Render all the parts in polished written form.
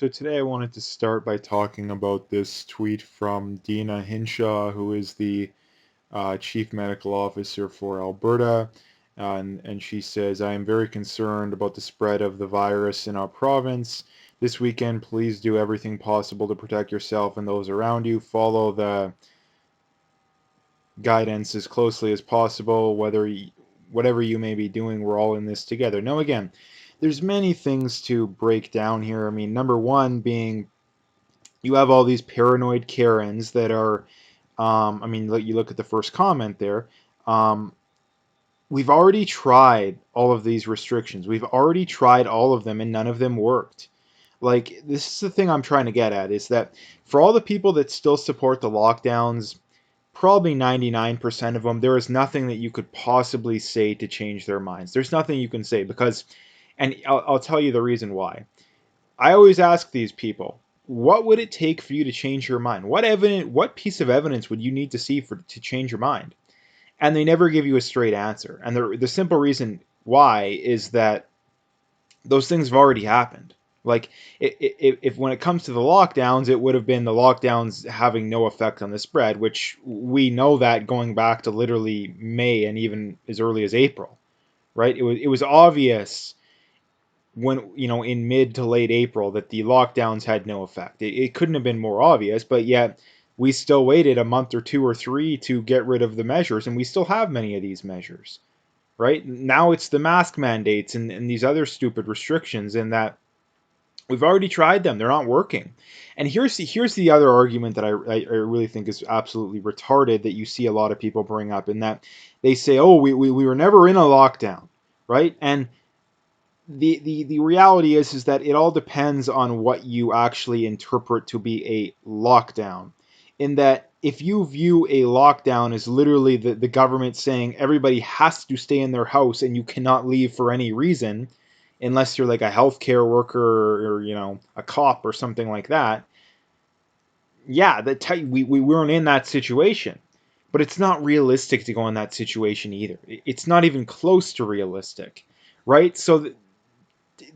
right, so today I wanted to start by talking about this tweet from Dina Hinshaw, who is the Chief Medical Officer for Alberta. And she says, I am very concerned about the spread of the virus in our province. This weekend, please do everything possible to protect yourself and those around you. Follow the guidance as closely as possible, whatever you may be doing, we're all in this together. Now, again, there's many things to break down here. I mean, number one being you have all these paranoid Karens that are, I mean, you look at the first comment there. Um, we've already tried all of these restrictions. We've already tried all of them, and none of them worked. Like, this is the thing I'm trying to get at, is that for all the people that still support the lockdowns, probably 99% of them, there is nothing that you could possibly say to change their minds. There's nothing you can say because, and I'll tell you the reason why. I always ask these people, what would it take for you to change your mind? What piece of evidence would you need to see to change your mind? And they never give you a straight answer. And the simple reason why is that those things have already happened. Like, if when it comes to the lockdowns, it would have been the lockdowns having no effect on the spread, which we know that going back to literally May and even as early as April, right? It was obvious when, in mid to late April that the lockdowns had no effect. It couldn't have been more obvious, but yet we still waited a month or two or three to get rid of the measures, and we still have many of these measures, right? Now it's the mask mandates and these other stupid restrictions, and that we've already tried them. They're not working. And here's the other argument that I really think is absolutely retarded that you see a lot of people bring up, in that they say, oh, we were never in a lockdown, right? And the reality is that it all depends on what you actually interpret to be a lockdown. In that, if you view a lockdown as literally the government saying everybody has to stay in their house and you cannot leave for any reason, unless you're like a healthcare worker or a cop or something like that, yeah, we weren't in that situation. But it's not realistic to go in that situation either. It's not even close to realistic, right? So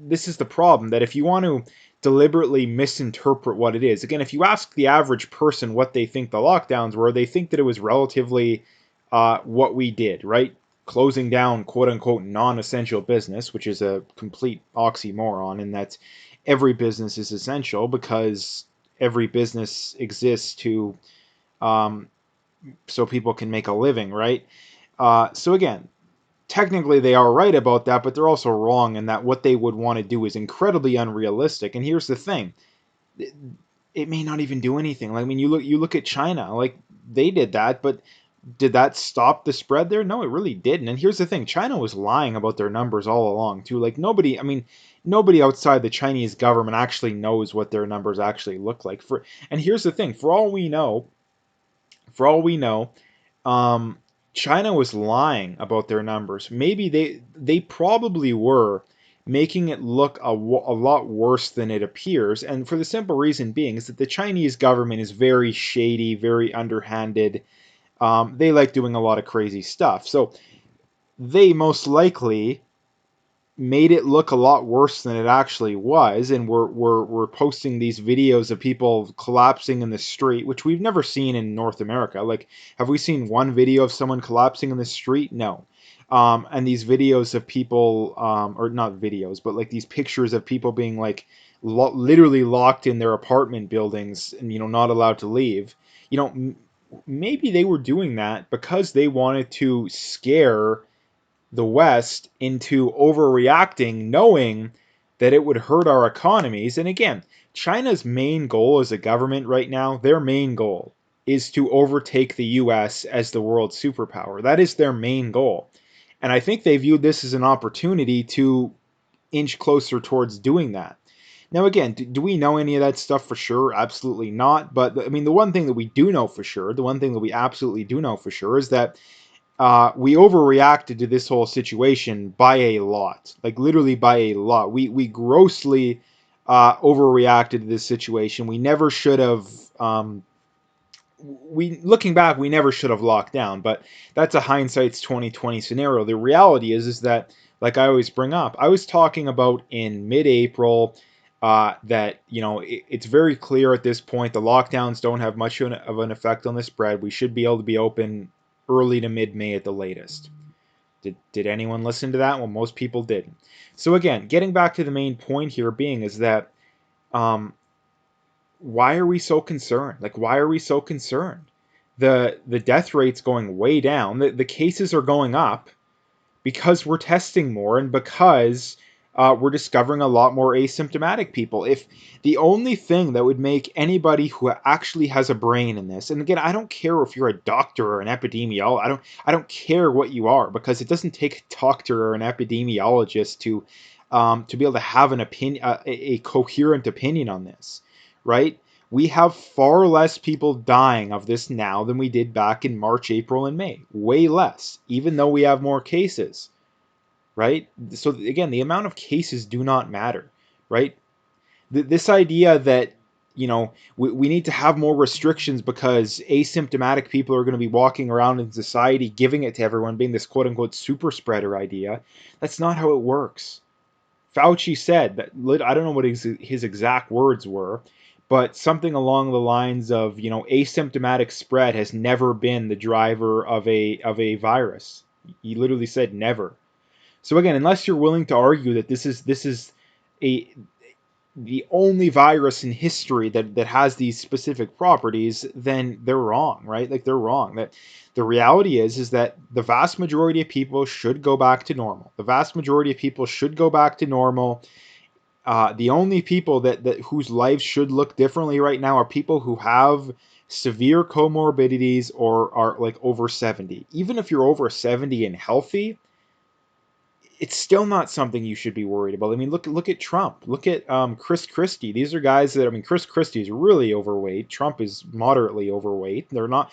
this is the problem, that if you want to deliberately misinterpret what it is, again, if you ask the average person what they think the lockdowns were, they think that it was relatively what we did, right? Closing down quote unquote non-essential business, which is a complete oxymoron, in that every business is essential because every business exists to um, so people can make a living, right? So again, technically they are right about that, but they're also wrong in that what they would want to do is incredibly unrealistic. And here's the thing: it may not even do anything. Like, I mean, you look at China, like they did that, but did that stop the spread there? No, it really didn't. And here's the thing: China was lying about their numbers all along too. Like, nobody outside the Chinese government actually knows what their numbers actually look like. And here's the thing: for all we know, um, China was lying about their numbers. Maybe they probably were making it look a lot worse than it appears, and for the simple reason being is that the Chinese government is very shady, very underhanded. They like doing a lot of crazy stuff, so they most likely made it look a lot worse than it actually was, and we're posting these videos of people collapsing in the street, which we've never seen in North America. Like, have we seen one video of someone collapsing in the street? No. And these videos of people, or not videos, but like these pictures of people being like literally locked in their apartment buildings and not allowed to leave. Maybe they were doing that because they wanted to scare the West into overreacting, knowing that it would hurt our economies. And again, China's main goal as a government right now, their main goal is to overtake the US as the world superpower. That is their main goal. And I think they viewed this as an opportunity to inch closer towards doing that. Now, again, do we know any of that stuff for sure? Absolutely not. But I mean, the one thing that we do know for sure, the one thing that we absolutely do know for sure is that we overreacted to this whole situation by a lot, like literally by a lot. We grossly overreacted to this situation. We never should have. We looking back, we never should have locked down, but that's a hindsight's 2020 scenario. The reality is that, like I always bring up, I was talking about in mid-April, that, it's very clear at this point the lockdowns don't have much of an effect on the spread. We should be able to be open early to mid-May at the latest. Did anyone listen to that? Well, most people didn't. So again, getting back to the main point here being is that, why are we so concerned? Like, why are we so concerned? The death rate's going way down. The cases are going up because we're testing more and because we're discovering a lot more asymptomatic people. If the only thing that would make anybody who actually has a brain in this, and again, I don't care if you're a doctor or an epidemiologist, I don't care what you are, because it doesn't take a doctor or an epidemiologist to be able to have an opinion, a coherent opinion on this, right? We have far less people dying of this now than we did back in March, April, and May. Way less, even though we have more cases, right? So again, the amount of cases do not matter, right? This idea that, we need to have more restrictions because asymptomatic people are going to be walking around in society giving it to everyone, being this quote-unquote super spreader idea, that's not how it works. Fauci said that, I don't know what his exact words were, but something along the lines of, asymptomatic spread has never been the driver of a virus. He literally said never. So again, unless you're willing to argue that this is a the only virus in history that has these specific properties, then they're wrong, right? Like, they're wrong. That the reality is that the vast majority of people should go back to normal. The vast majority of people should go back to normal. The only people that whose lives should look differently right now are people who have severe comorbidities or are like over 70. Even if you're over 70 and healthy, it's still not something you should be worried about. I mean, look at Trump. Look at Chris Christie. These are guys that, I mean, Chris Christie is really overweight. Trump is moderately overweight. They're not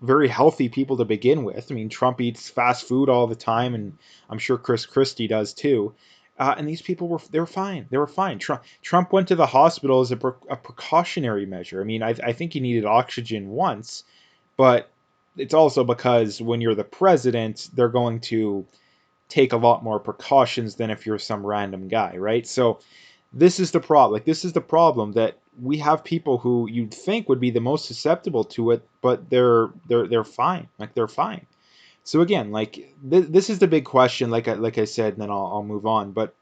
very healthy people to begin with. I mean, Trump eats fast food all the time, and I'm sure Chris Christie does too. And these people they were fine. They were fine. Trump went to the hospital as a precautionary measure. I mean, I think he needed oxygen once, but it's also because when you're the president, they're going to take a lot more precautions than if you're some random guy, right? So this is the problem. Like, this is the problem, that we have people who you'd think would be the most susceptible to it, but they're fine. Like, they're fine. So again, like, this is the big question. Like I said, and then I'll move on. But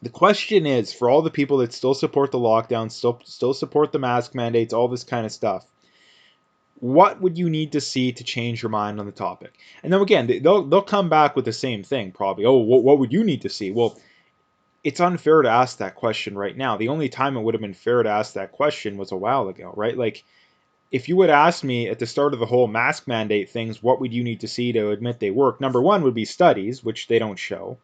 the question is, for all the people that still support the lockdown, still support the mask mandates, all this kind of stuff, what would you need to see to change your mind on the topic? And then again, they'll come back with the same thing probably. Oh, what would you need to see? Well, it's unfair to ask that question right now. The only time it would have been fair to ask that question was a while ago, right? Like, if you would ask me at the start of the whole mask mandate things, what would you need to see to admit they work? Number one would be studies, which they don't show.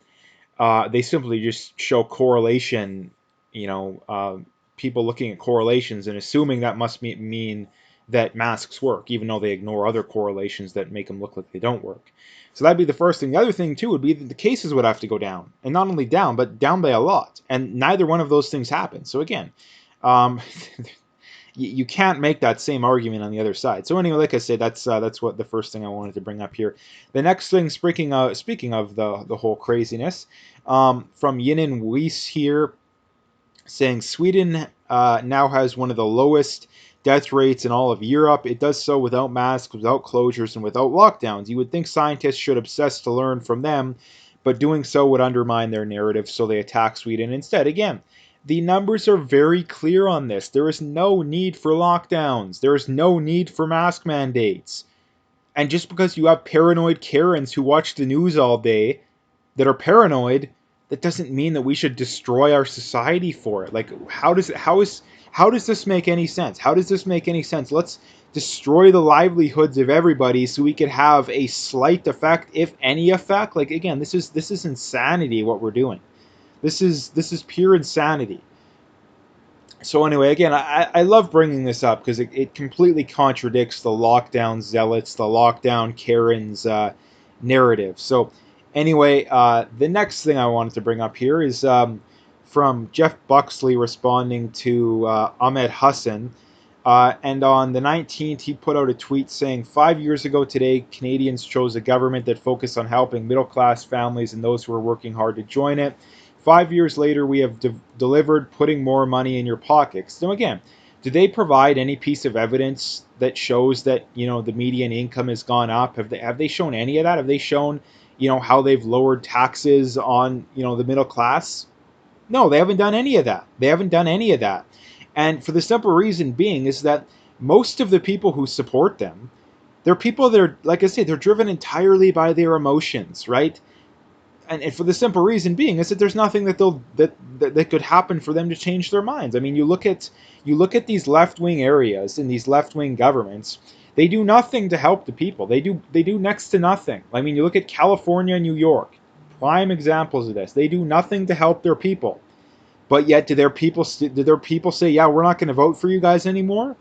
They simply just show correlation, people looking at correlations and assuming that must mean that masks work, even though they ignore other correlations that make them look like they don't work. So that'd be the first thing. The other thing, too, would be that the cases would have to go down. And not only down, but down by a lot. And neither one of those things happen. So again, um, you can't make that same argument on the other side. So anyway, like I said, that's what the first thing I wanted to bring up here. The next thing, speaking of the whole craziness, from Yinin Weiss here, saying Sweden now has one of the lowest death rates in all of Europe. It does so without masks, without closures, and without lockdowns. You would think scientists should obsess to learn from them, but doing so would undermine their narrative, so they attack Sweden instead. Again, the numbers are very clear on this. There is no need for lockdowns. There is no need for mask mandates. And just because you have paranoid Karens who watch the news all day that are paranoid, that doesn't mean that we should destroy our society for it. Like, how does this make any sense? How does this make any sense? Let's destroy the livelihoods of everybody so we could have a slight effect, if any effect. Like, again, this is insanity what we're doing. This is pure insanity. So anyway, again, I love bringing this up because it completely contradicts the lockdown zealots, the lockdown Karens narrative. So anyway, the next thing I wanted to bring up here is from Jeff Buxley responding to Ahmed Hassan. And on the 19th, he put out a tweet saying, 5 years ago today, Canadians chose a government that focused on helping middle-class families and those who are working hard to join it. 5 years later, we have delivered putting more money in your pockets. So again, do they provide any piece of evidence that shows that, the median income has gone up? Have they shown any of that? Have they shown, how they've lowered taxes on, the middle class? No, they haven't done any of that. They haven't done any of that. And for the simple reason being is that most of the people who support them, they're people that are, like I say, they're driven entirely by their emotions, right? And for the simple reason being is that there's nothing that could happen for them to change their minds. I mean, you look at these left wing areas and these left wing governments. They do nothing to help the people. They do next to nothing. I mean, you look at California and New York, prime examples of this. They do nothing to help their people. But yet, do their people say, yeah, we're not going to vote for you guys anymore?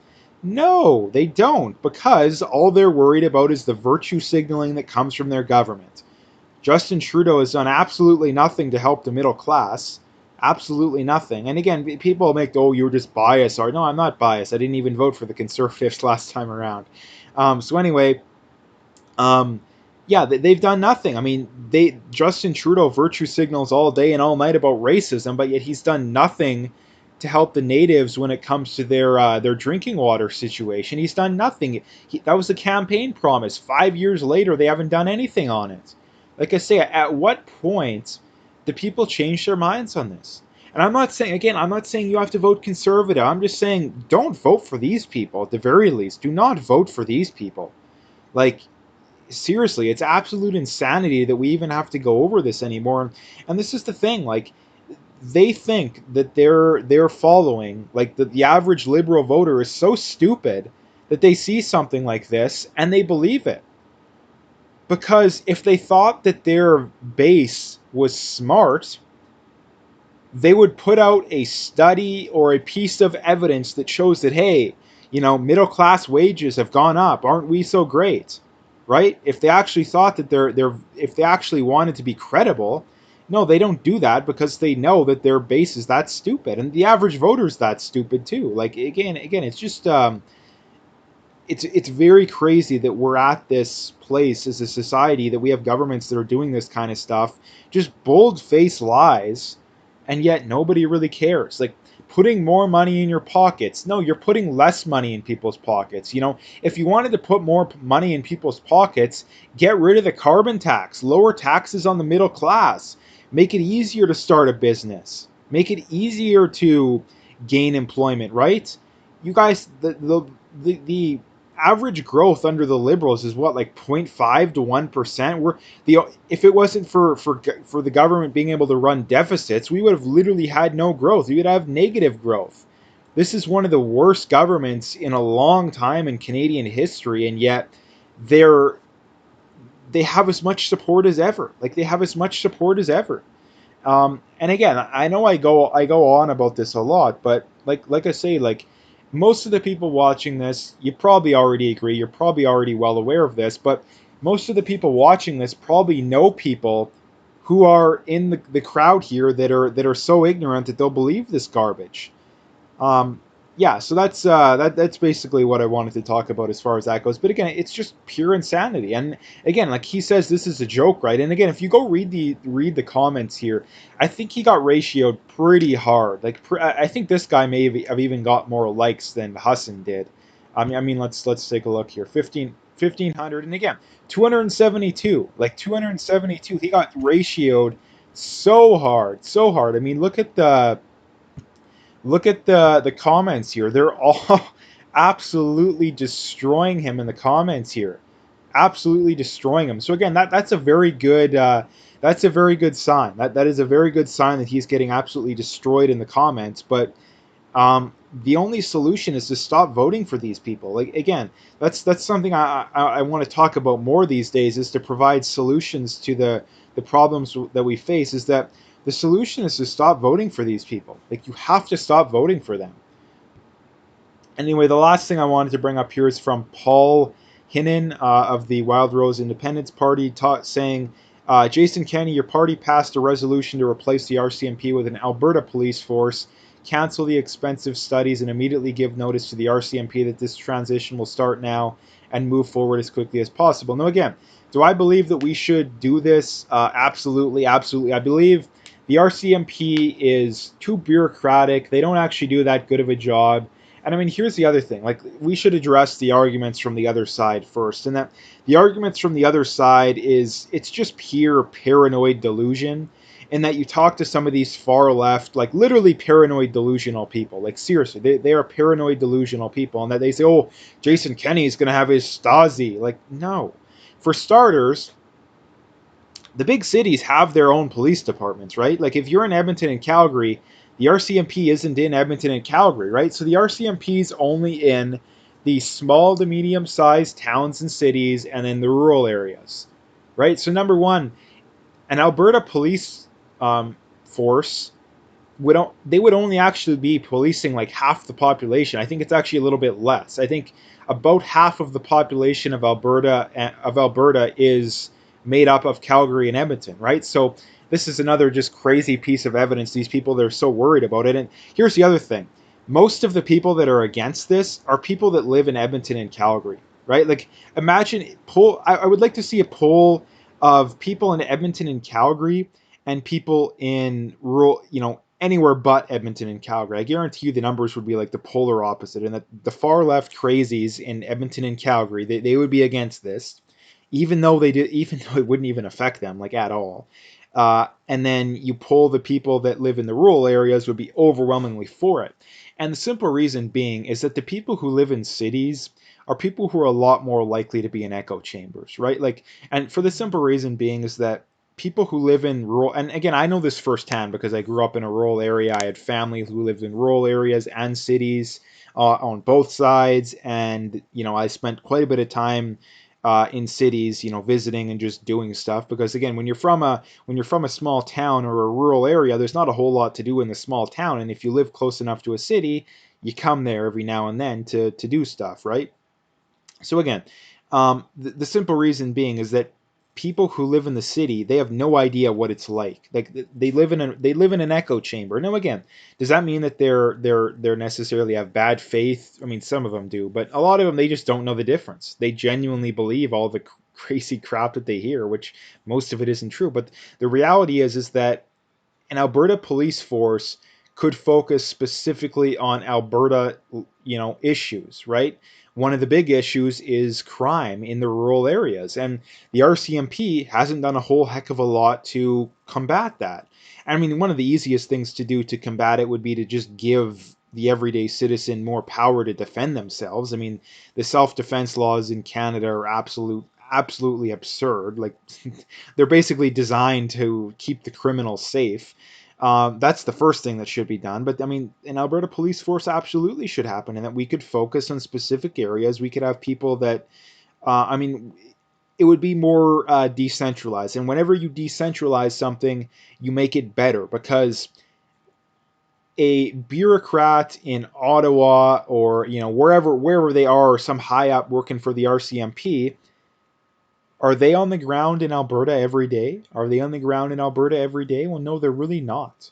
No, they don't, because all they're worried about is the virtue signaling that comes from their government. Justin Trudeau has done absolutely nothing to help the middle class. Absolutely nothing. And again, people make, oh, you're just biased. Or, no, I'm not biased. I didn't even vote for the Conservatives last time around. So anyway, yeah, they've done nothing. I mean, Justin Trudeau virtue signals all day and all night about racism, but yet he's done nothing to help the natives when it comes to their drinking water situation. He's done nothing. That was a campaign promise. 5 years later, they haven't done anything on it. Like I say, at what point do people change their minds on this? And I'm not saying you have to vote conservative. I'm just saying don't vote for these people at the very least. Do not vote for these people. Like, seriously, it's absolute insanity that we even have to go over this anymore. And this is the thing, like, they think that they're following, like, the average liberal voter is so stupid that they see something like this and they believe it. Because if they thought that their base was smart, they would put out a study or a piece of evidence that shows that, hey, middle class wages have gone up. Aren't we so great? Right? If they actually thought that if they actually wanted to be credible, no, they don't do that because they know that their base is that stupid, and the average voter's that stupid too. Like, again, it's just it's very crazy that we're at this place as a society that we have governments that are doing this kind of stuff, just bold-faced lies, and yet nobody really cares. Like, putting more money in your pockets. No, you're putting less money in people's pockets. If you wanted to put more money in people's pockets, get rid of the carbon tax, lower taxes on the middle class, make it easier to start a business, make it easier to gain employment, right? You guys, the average growth under the Liberals is what, like 0.5 to 1%. If it wasn't for the government being able to run deficits, we would have literally had no growth. We would have negative growth. This is one of the worst governments in a long time in Canadian history, and yet they have as much support as ever. Like, they have as much support as ever. And again, I know I go on about this a lot, but like I say, like, most of the people watching this, you probably already agree, you're probably already well aware of this, but most of the people watching this probably know people who are in the crowd here that are so ignorant that they'll believe this garbage. Yeah, so that's basically what I wanted to talk about as far as that goes. But again, it's just pure insanity. And again, like he says, this is a joke, right? And again, if you go read the comments here, I think he got ratioed pretty hard. Like, I think this guy may have even got more likes than Hassan did. I mean, let's take a look here. 1,500, and again, 272. Like, 272. He got ratioed so hard, so hard. I mean, Look at the comments here. They're all absolutely destroying him in the comments here. Absolutely destroying him. So again, that's a very good sign. That is a very good sign that he's getting absolutely destroyed in the comments. But the only solution is to stop voting for these people. Like, again, that's something I want to talk about more these days, is to provide solutions to the problems that we face. Is that the solution is to stop voting for these people. Like, you have to stop voting for them. Anyway, the last thing I wanted to bring up here is from Paulhinnon of the Wild Rose Independence Party, saying, Jason Kenney, your party passed a resolution to replace the RCMP with an Alberta police force, cancel the expensive studies, and immediately give notice to the RCMP that this transition will start now and move forward as quickly as possible. Now, again, do I believe that we should do this? Absolutely, absolutely. I believe The RCMP is too bureaucratic. They don't actually do that good of a job. And I mean, here's the other thing. Like, we should address the arguments from the other side first. And that the arguments from the other side is it's just pure paranoid delusion. And that you talk to some of these far left, like literally paranoid delusional people. Like, seriously, they are paranoid delusional people. And that they say, oh, Jason Kenney's going to have his Stasi. Like, no. For starters, the big cities have their own police departments, right? Like if you're in Edmonton and Calgary, the RCMP isn't in Edmonton and Calgary, right? So the RCMP is only in the small to medium sized towns and cities and in the rural areas, right? So number one, an Alberta police force they would only actually be policing like half the population. I think it's actually a little bit less. I think about half of the population of Alberta is made up of Calgary and Edmonton, right? So this is another just crazy piece of evidence. These people, they're so worried about it. And here's the other thing. Most of the people that are against this are people that live in Edmonton and Calgary, right? Like imagine I would like to see a poll of people in Edmonton and Calgary and people in rural, anywhere but Edmonton and Calgary. I guarantee you the numbers would be like the polar opposite, and that the far left crazies in Edmonton and Calgary, they would be against this, even though it wouldn't even affect them like at all. And then you poll the people that live in the rural areas would be overwhelmingly for it. And the simple reason being is that the people who live in cities are people who are a lot more likely to be in echo chambers, right? Like, and for the simple reason being is that people who live in rural, and again, I know this firsthand because I grew up in a rural area. I had family who lived in rural areas and cities on both sides, and I spent quite a bit of time in cities, visiting and just doing stuff. Because again, when you're from a small town or a rural area, there's not a whole lot to do in the small town, and if you live close enough to a city, you come there every now and then to do stuff, right? So again, the simple reason being is that people who live in the city, they have no idea what it's like. Like they live in an echo chamber. Now again, does that mean that they're necessarily have bad faith? I mean, some of them do, but a lot of them, they just don't know the difference. They genuinely believe all the crazy crap that they hear, which most of it isn't true. But the reality is that an Alberta police force could focus specifically on Alberta, issues, right? One of the big issues is crime in the rural areas, and the RCMP hasn't done a whole heck of a lot to combat that. I mean, one of the easiest things to do to combat it would be to just give the everyday citizen more power to defend themselves. I mean, the self-defense laws in Canada are absolutely absurd. Like they're basically designed to keep the criminals safe. That's the first thing that should be done. But I mean, an Alberta police force absolutely should happen, and that we could focus on specific areas. We could have people that, I mean, it would be more decentralized. And whenever you decentralize something, you make it better because a bureaucrat in Ottawa or wherever they are, or some high up working for the RCMP, are they on the ground in Alberta every day? Are they on the ground in Alberta every day? Well, no, they're really not.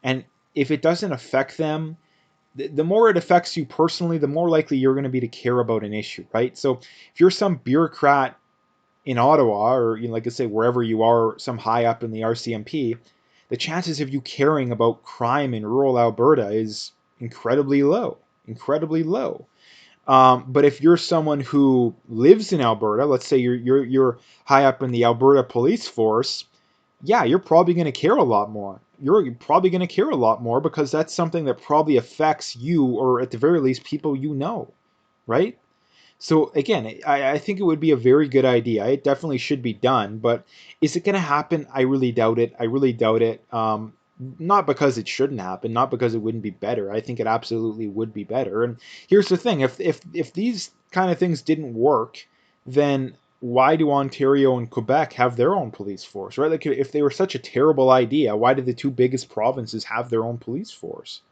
And if it doesn't affect them, the more it affects you personally, the more likely you're going to be to care about an issue, right? So if you're some bureaucrat in Ottawa, or like I say, wherever you are, some high up in the RCMP, the chances of you caring about crime in rural Alberta is incredibly low, incredibly low. But if you're someone who lives in Alberta, let's say you're high up in the Alberta Police Force, yeah, you're probably going to care a lot more. You're probably going to care a lot more because that's something that probably affects you, or at the very least, people you know, right? So again, I think it would be a very good idea. It definitely should be done, but is it going to happen? I really doubt it. I really doubt it. Not because it shouldn't happen, not because it wouldn't be better. I think it absolutely would be better. And here's the thing: if these kind of things didn't work, then why do Ontario and Quebec have their own police force, right? Like if they were such a terrible idea, why did the two biggest provinces have their own police force?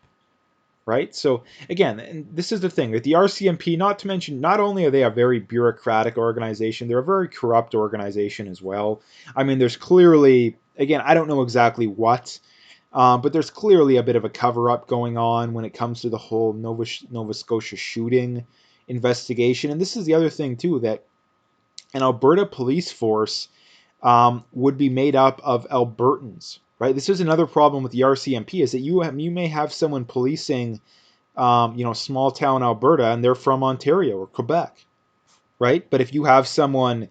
Right? So again, and this is the thing with the RCMP. Not to mention, not only are they a very bureaucratic organization, they're a very corrupt organization as well. I mean, there's clearly, again, I don't know exactly what, but there's clearly a bit of a cover-up going on when it comes to the whole Nova Scotia shooting investigation. And this is the other thing too, that an Alberta police force would be made up of Albertans, right? This is another problem with the RCMP, is that you may have someone policing, small town Alberta, and they're from Ontario or Quebec, right? But if you have an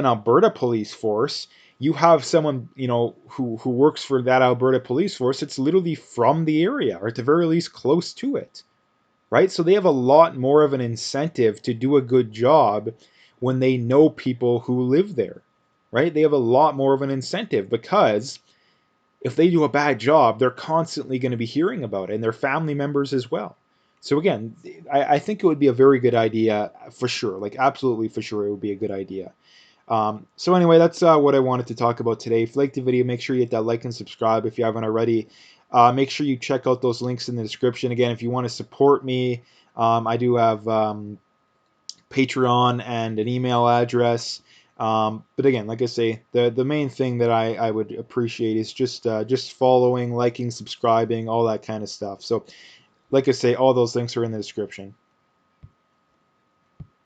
Alberta police force, you have someone, who works for that Alberta police force. It's literally from the area, or at the very least close to it, right? So they have a lot more of an incentive to do a good job when they know people who live there, right? They have a lot more of an incentive, because if they do a bad job, they're constantly going to be hearing about it, and their family members as well. So again, I think it would be a very good idea for sure. Like absolutely for sure, it would be a good idea. So anyway, that's what I wanted to talk about today. If you liked the video, make sure you hit that like and subscribe if you haven't already. Make sure you check out those links in the description. Again, if you want to support me, I do have Patreon and an email address. But again, like I say, the main thing that I would appreciate is just following, liking, subscribing, all that kind of stuff. So like I say, all those links are in the description.